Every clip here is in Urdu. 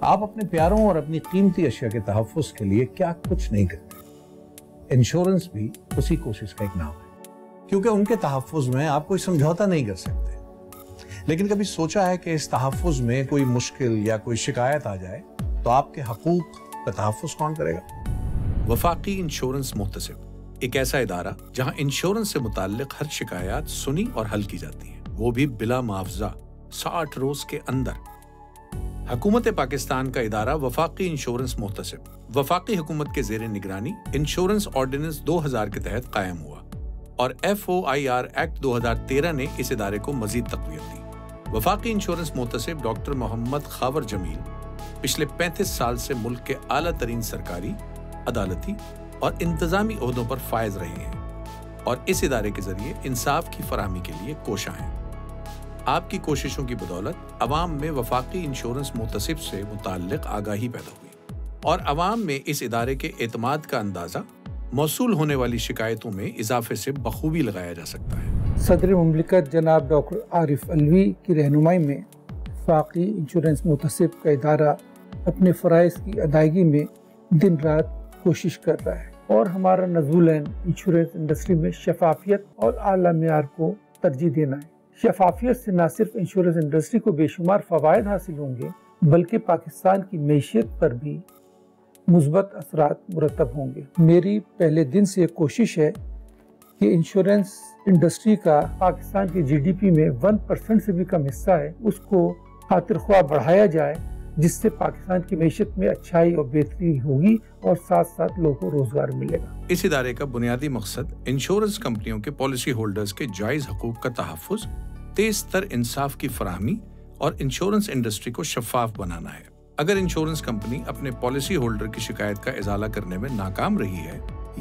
آپ اپنے پیاروں اور اپنی قیمتی اشیاء کے تحفظ کے لیے کیا کچھ نہیں کرتے. انشورنس بھی اسی کوشش کا ایک نام ہے، کیونکہ ان کے تحفظ میں آپ کوئی سمجھوتا نہیں کر سکتے. لیکن کبھی سوچا ہے کہ اس تحفظ میں کوئی مشکل یا کوئی شکایت آ جائے تو آپ کے حقوق کا تحفظ کون کرے گا؟ وفاقی انشورنس محتسب ایک ایسا ادارہ جہاں انشورنس سے متعلق ہر شکایات سنی اور حل کی جاتی ہیں، وہ بھی بلا معاوضہ 60 روز کے اندر. حکومت پاکستان کا ادارہ وفاقی انشورنس محتسب وفاقی حکومت کے زیر نگرانی انشورنس آرڈیننس 2000 کے تحت قائم ہوا اور FOIR ایکٹ 2013 نے اس ادارے کو مزید تقویت دی. وفاقی انشورنس محتسب ڈاکٹر محمد خاور جمیل پچھلے 35 سال سے ملک کے اعلیٰ ترین سرکاری، عدالتی اور انتظامی عہدوں پر فائز رہے ہیں اور اس ادارے کے ذریعے انصاف کی فراہمی کے لیے کوشاں ہیں. آپ کی کوششوں کی بدولت عوام میں وفاقی انشورنس محتسب سے متعلق آگاہی پیدا ہوئی اور عوام میں اس ادارے کے اعتماد کا اندازہ موصول ہونے والی شکایتوں میں اضافے سے بخوبی لگایا جا سکتا ہے. صدر مملکت جناب ڈاکٹر عارف علوی کی رہنمائی میں وفاقی انشورنس محتسب کا ادارہ اپنے فرائض کی ادائیگی میں دن رات کوشش کر رہا ہے اور ہمارا نزول انشورنس انڈسٹری میں شفافیت اور اعلیٰ معیار کو ترجیح دینا ہے. شفافیت سے نہ صرف انشورنس انڈسٹری کو بے شمار فوائد حاصل ہوں گے بلکہ پاکستان کی معیشت پر بھی مثبت اثرات مرتب ہوں گے. میری پہلے دن سے ایک کوشش ہے کہ انشورنس انڈسٹری کا پاکستان کی GDP میں 1% سے بھی کم حصہ ہے، اس کو خاطر خواہ بڑھایا جائے جس سے پاکستان کی معیشت میں اچھائی اور بہتری ہوگی اور ساتھ ساتھ لوگوں کو روزگار ملے گا. اس ادارے کا بنیادی مقصد انشورنس کمپنیوں کے پالیسی ہولڈرز کے جائز حقوق کا تحفظ، تیز تر انصاف کی فراہمی اور انشورنس انڈسٹری کو شفاف بنانا ہے. اگر انشورنس کمپنی اپنے پالیسی ہولڈر کی شکایت کا ازالہ کرنے میں ناکام رہی ہے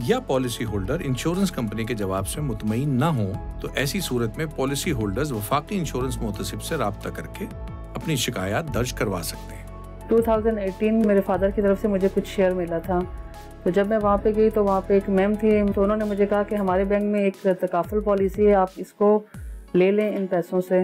یا پالیسی ہولڈر انشورنس کمپنی کے جواب سے مطمئن نہ ہوں تو ایسی صورت میں پالیسی ہولڈرز وفاقی انشورنس محتسب سے رابطہ کر کے اپنی شکایات درج کروا سکتے ہیں. 2018 میرے فادر کی طرف سے مجھے کچھ شیئر ملا تھا، تو جب میں وہاں پہ گئی تو وہاں پہ ایک میم تھی، تو انہوں نے مجھے کہا کہ ہمارے بینک میں ایک تکافل پالیسی ہے، آپ اس کو لے لیں ان پیسوں سے،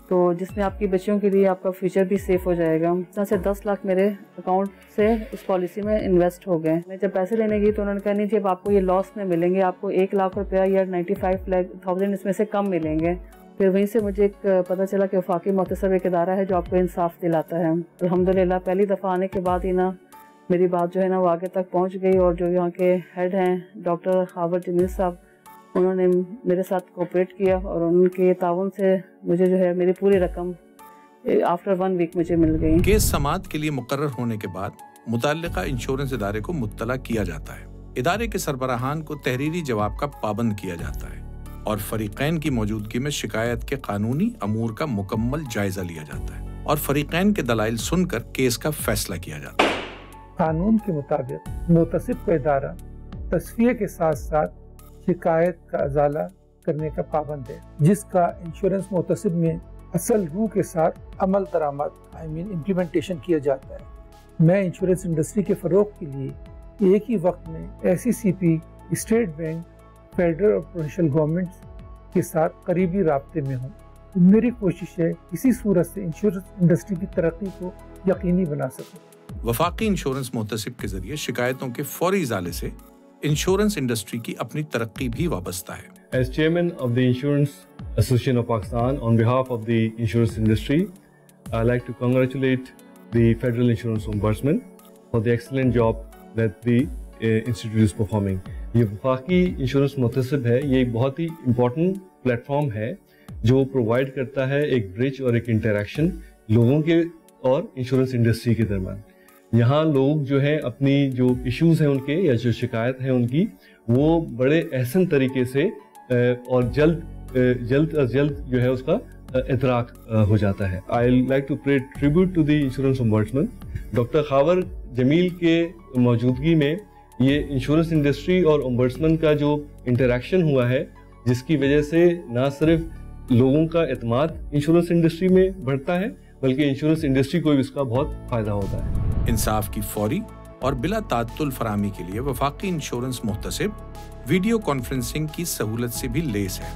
تو جس میں آپ کی بچیوں کے لیے آپ کا فیوچر بھی سیف ہو جائے گا. اس طرح سے 10 لاکھ میرے اکاؤنٹ سے اس پالیسی میں انویسٹ ہو گئے. میں جب پیسے لینے گئی تو انہوں نے کہا نہیں جب آپ کو یہ لاس میں ملیں گے، آپ کو 1 لاکھ روپیہ یا 95,000 اس میں سے کم ملیں گے. پھر وہیں سے مجھے ایک پتہ چلا کہ وفاقی محتسب ایک ادارہ ہے جو آپ کو انصاف دلاتا ہے. الحمدللہ پہلی دفعہ آنے کے بعد ہی نا میری بات جو ہے نا وہ آگے تک پہنچ گئی، اور جو یہاں کے ہیڈ ہیں ڈاکٹر خاور جمیل صاحب، انہوں نے میرے ساتھ کوپریٹ کیا اور ان کے تعاون سے مجھے جو ہے میری پوری رقم آفٹر 1 ویک مجھے مل گئی. کیس سماعت کے لیے مقرر ہونے کے بعد متعلقہ انشورنس ادارے کو مطلع کیا جاتا ہے. ادارے کے سربراہان کو تحریری جواب کا پابند کیا جاتا ہے اور فریقین کی موجودگی میں شکایت کے قانونی امور کا مکمل جائزہ لیا جاتا ہے اور فریقین کے دلائل سن کر کیس کا فیصلہ کیا جاتا ہے. قانون کے مطابق محتسب کا ادارہ تصفیہ کے ساتھ ساتھ شکایت کا ازالہ کرنے کا پابند ہے، جس کا انشورنس محتسب میں اصل روح کے ساتھ عمل درآمد امپلیمنٹیشن کیا جاتا ہے. میں انشورنس انڈسٹری کے فروغ کے لیے ایک ہی وقت میں SECP، اسٹیٹ بینک، فیڈرل اور پروونشل گورنمنٹ کے ساتھ قریبی رابطے میں ہوں. میری کوشش ہے اسی صورت سے انشورنس انڈسٹری کی ترقی کو یقینی بنا سکوں. وفاقی انشورنس محتسب کے ذریعے شکایتوں کے فوری ازالے سے انشورنس انڈسٹری کی اپنی ترقی بھی وابستہ ہے. As chairman of the Insurance Association of Pakistan, on behalf of the insurance industry, I like to congratulate the Federal Insurance Ombudsman for the excellent job that the institute is performing. یہ وفاقی انشورنس محتسب ہے، یہ ایک بہت ہی امپورٹنٹ پلیٹ فارم ہے جو پرووائڈ کرتا ہے ایک برج اور ایک انٹریکشن لوگوں کے اور انشورنس انڈسٹری کے درمیان. یہاں لوگ جو ہیں اپنی جو ایشوز ہیں ان کے یا جو شکایت ہیں ان کی وہ بڑے احسن طریقے سے اور جلد از جلد جو ہے اس کا ادراک ہو جاتا ہے. I like to pay tribute to the insurance ombudsman. Doctor Khawar Jameel کے موجودگی میں یہ انشورنس انڈسٹری اور ombudsman کا جو انٹریکشن ہوا ہے جس کی وجہ سے نہ صرف لوگوں کا اعتماد انشورنس انڈسٹری میں بڑھتا ہے بلکہ انشورنس انڈسٹری کو بھی اس کا بہت فائدہ ہوتا ہے. انصاف کی فوری اور بلا تعطل فراہمی کے لیے وفاقی انشورنس محتسب ویڈیو کانفرنسنگ کی سہولت سے بھی لیس ہے.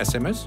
SMS